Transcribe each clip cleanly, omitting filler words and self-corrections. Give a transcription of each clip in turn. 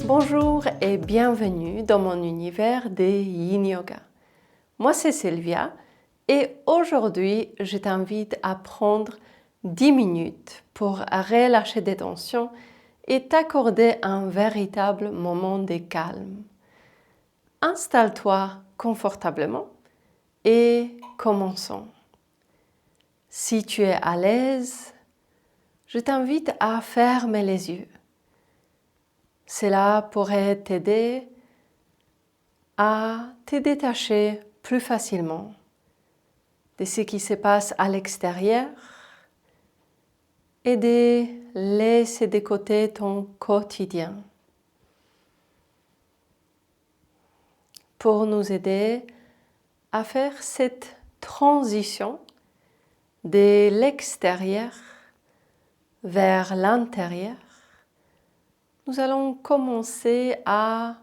Bonjour et bienvenue dans mon univers des Yin Yoga. Moi c'est Sylvia et aujourd'hui je t'invite à prendre 10 minutes pour relâcher des tensions et t'accorder un véritable moment de calme. Installe-toi confortablement et commençons. Si tu es à l'aise, je t'invite à fermer les yeux. Cela pourrait t'aider à te détacher plus facilement de ce qui se passe à l'extérieur et de laisser de côté ton quotidien. Pour nous aider à faire cette transition de l'extérieur vers l'intérieur, nous allons commencer à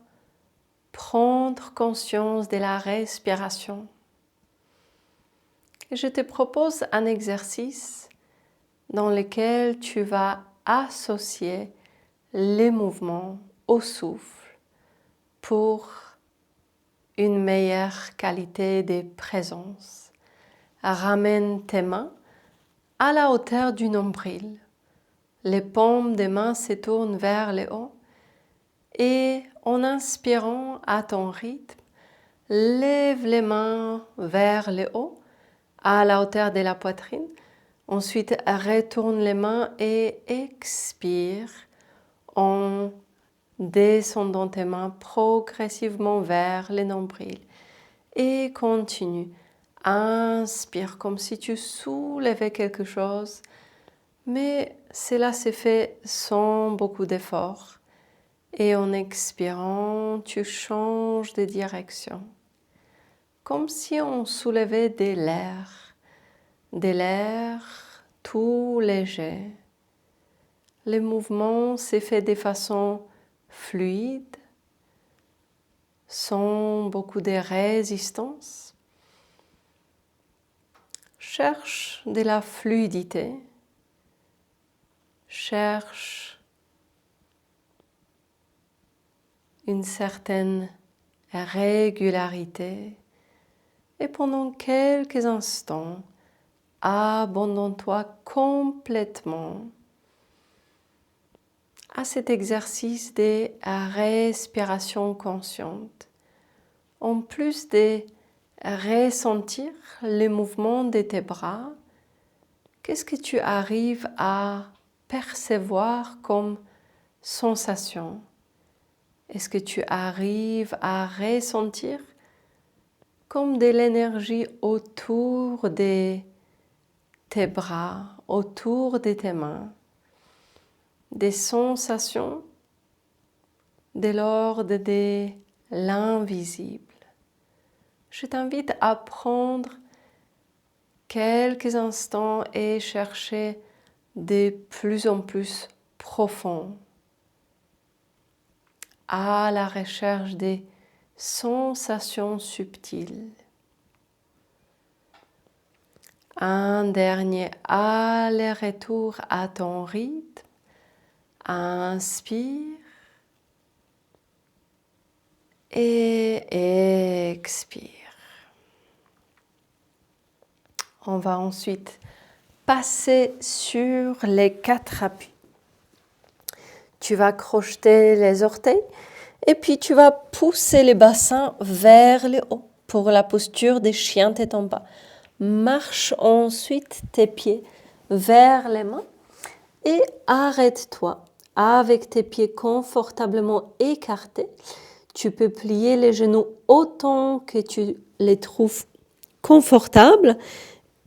prendre conscience de la respiration. Et je te propose un exercice dans lequel tu vas associer les mouvements au souffle pour une meilleure qualité de présence. Ramène tes mains à la hauteur du nombril. Les paumes des mains se tournent vers le haut et en inspirant à ton rythme, lève les mains vers le haut à la hauteur de la poitrine. Ensuite, retourne les mains et expire en descendant tes mains progressivement vers le nombril. Et continue. Inspire comme si tu soulevais quelque chose, mais cela se fait sans beaucoup d'effort. Et en expirant, tu changes de direction. Comme si on soulevait de l'air tout léger. Le mouvement s'est fait de façon fluide, sans beaucoup de résistance. Cherche de la fluidité, cherche une certaine régularité et pendant quelques instants, abandonne-toi complètement à cet exercice de respiration consciente. En plus de ressentir les mouvements de tes bras, qu'est-ce que tu arrives à percevoir comme sensation? Est-ce que tu arrives à ressentir comme de l'énergie autour de tes bras, autour de tes mains? Des sensations de l'ordre de l'invisible. Je t'invite à prendre quelques instants et chercher de plus en plus profond à la recherche des sensations subtiles. Un dernier aller-retour à ton rythme. Inspire et expire. On va ensuite passer sur les 4 appuis. Tu vas crocheter les orteils et puis tu vas pousser les bassins vers le haut pour la posture des chiens tête en bas. Marche ensuite tes pieds vers les mains et arrête-toi avec tes pieds confortablement écartés. Tu peux plier les genoux autant que tu les trouves confortables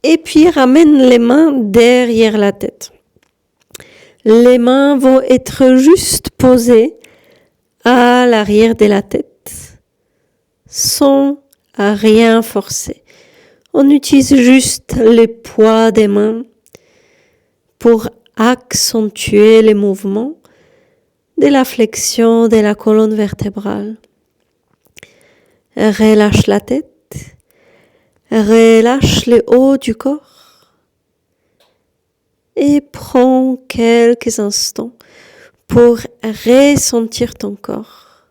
et puis ramène les mains derrière la tête. Les mains vont être juste posées à l'arrière de la tête sans rien forcer. On utilise juste le poids des mains pour accentuer les mouvements de la flexion de la colonne vertébrale. Relâche la tête, relâche le haut du corps et prends quelques instants pour ressentir ton corps.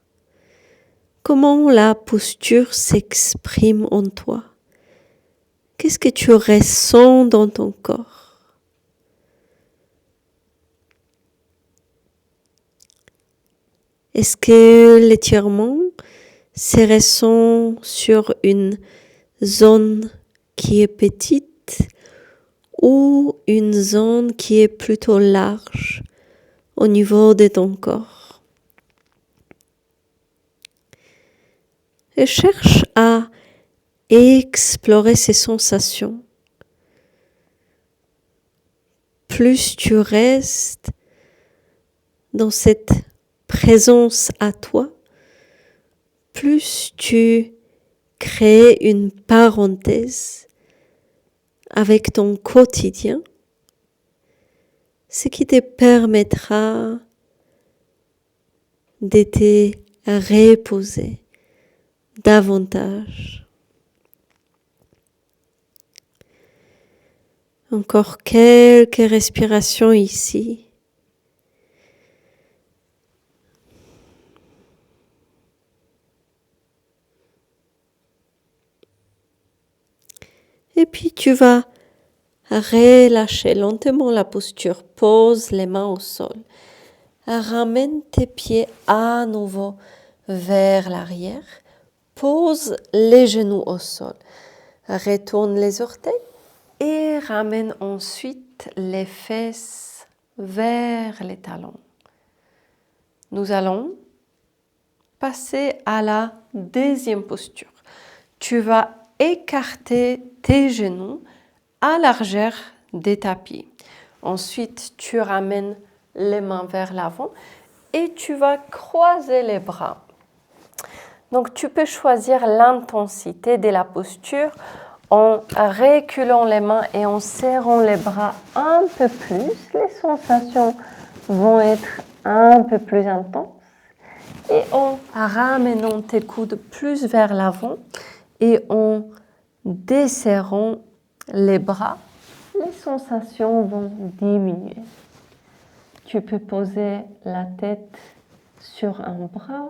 Comment la posture s'exprime en toi? Qu'est-ce que tu ressens dans ton corps? Est-ce que l'étirement se ressent sur une zone qui est petite ou une zone qui est plutôt large au niveau de ton corps? Et cherche à explorer ces sensations. Plus tu restes dans cette présence à toi, plus tu crées une parenthèse avec ton quotidien, ce qui te permettra de te reposer davantage. Encore quelques respirations ici. Et puis tu vas relâcher lentement la posture. Pose les mains au sol. Ramène tes pieds à nouveau vers l'arrière. Pose les genoux au sol. Retourne les orteils et ramène ensuite les fesses vers les talons. Nous allons passer à la deuxième posture. Tu vas écarter tes genoux à largeur des tapis. Ensuite, tu ramènes les mains vers l'avant et tu vas croiser les bras. Donc, tu peux choisir l'intensité de la posture en reculant les mains et en serrant les bras un peu plus. Les sensations vont être un peu plus intenses. Et en ramenant tes coudes plus vers l'avant et en desserrant les bras, les sensations vont diminuer. Tu peux poser la tête sur un bras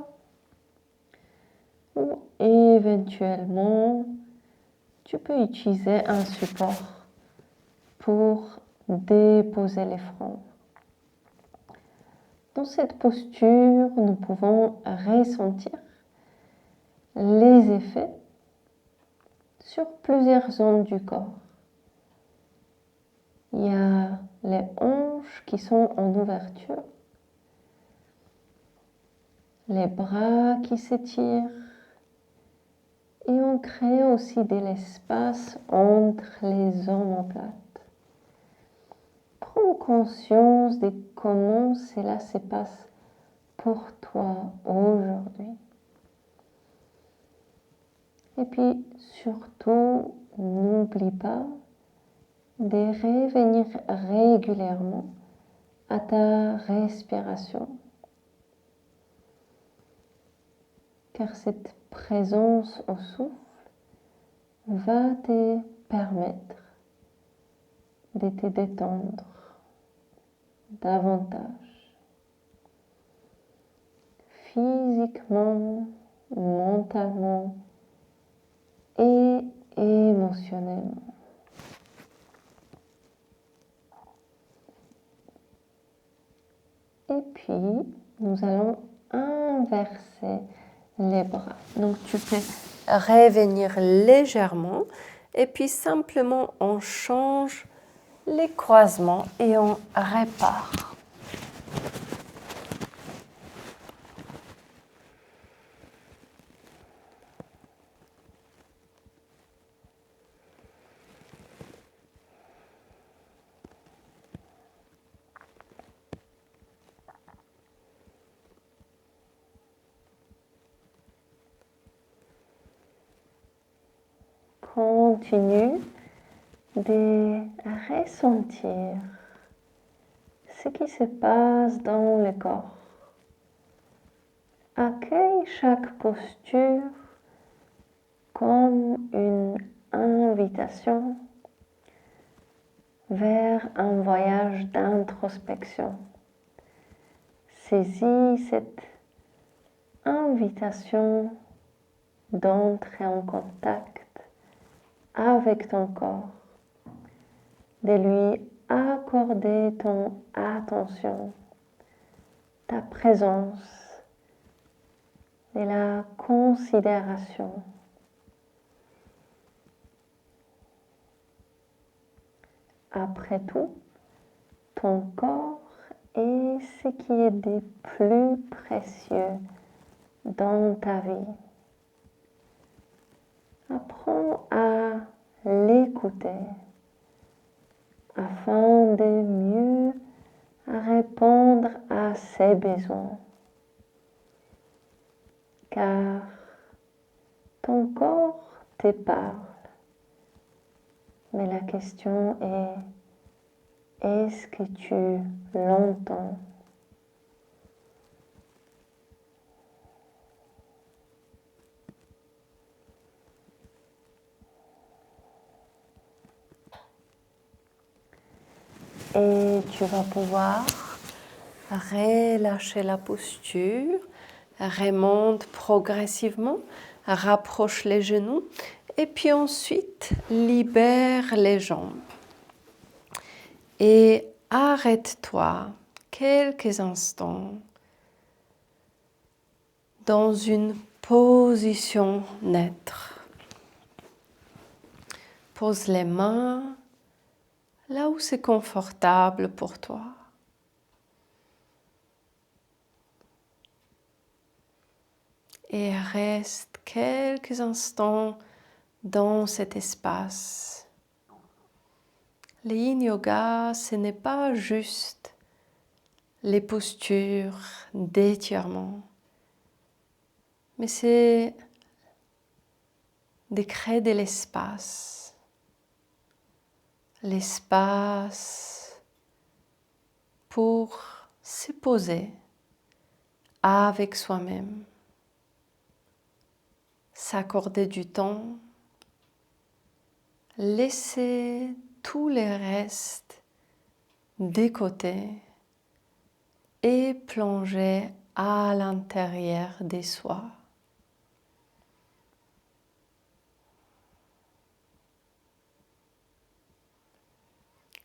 ou éventuellement tu peux utiliser un support pour déposer les fronts. Dans cette posture, nous pouvons ressentir les effets sur plusieurs zones du corps. Il y a les hanches qui sont en ouverture, les bras qui s'étirent et on crée aussi de l'espace entre les omoplates. Prends conscience de comment cela se passe pour toi aujourd'hui. Et puis surtout, n'oublie pas de revenir régulièrement à ta respiration. Car cette présence au souffle va te permettre de te détendre davantage. Physiquement, mentalement et émotionnellement. Et puis, nous allons inverser les bras. Donc, tu peux revenir légèrement et puis simplement on change les croisements et on répare. Continue de ressentir ce qui se passe dans le corps. Accueille chaque posture comme une invitation vers un voyage d'introspection. saisis cette invitation d'entrer en contact avec ton corps, de lui accorder ton attention, ta présence et la considération. Après tout, ton corps est ce qui est de plus précieux dans ta vie. Apprends à l'écouter afin de mieux répondre à ses besoins. Car ton corps te parle. Mais la question est-ce que tu l'entends? Et tu vas pouvoir relâcher la posture, remonte progressivement, rapproche les genoux et puis ensuite libère les jambes. Et arrête-toi quelques instants dans une position neutre. Pose les mains là où c'est confortable pour toi. Et reste quelques instants dans cet espace. Le Yin Yoga, ce n'est pas juste les postures d'étirement, mais c'est de créer de l'espace. L'espace pour se poser avec soi-même, s'accorder du temps, laisser tout le reste de côté et plonger à l'intérieur de soi.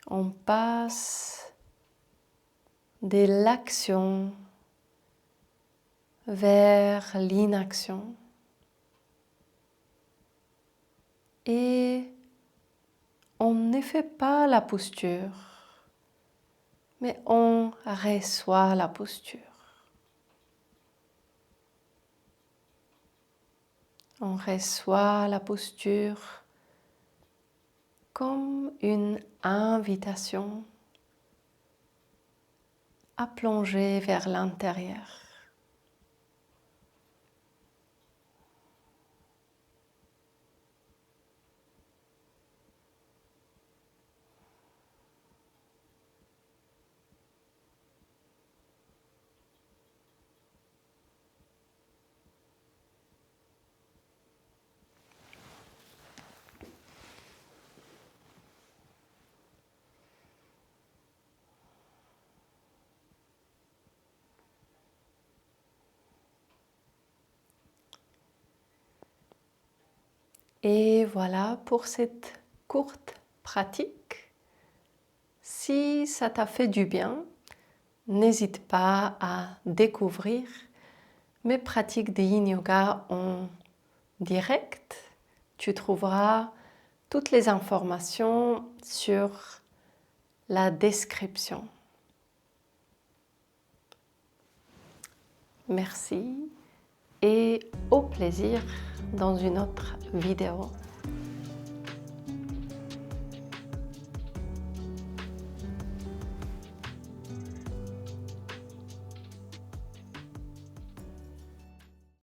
On passe de l'action vers l'inaction et on ne fait pas la posture, mais on reçoit la posture. On reçoit la posture comme une invitation à plonger vers l'intérieur. Et voilà pour cette courte pratique. Si ça t'a fait du bien, n'hésite pas à découvrir mes pratiques de Yin Yoga en direct. Tu trouveras toutes les informations sur la description. Merci et au plaisir dans une autre vidéo.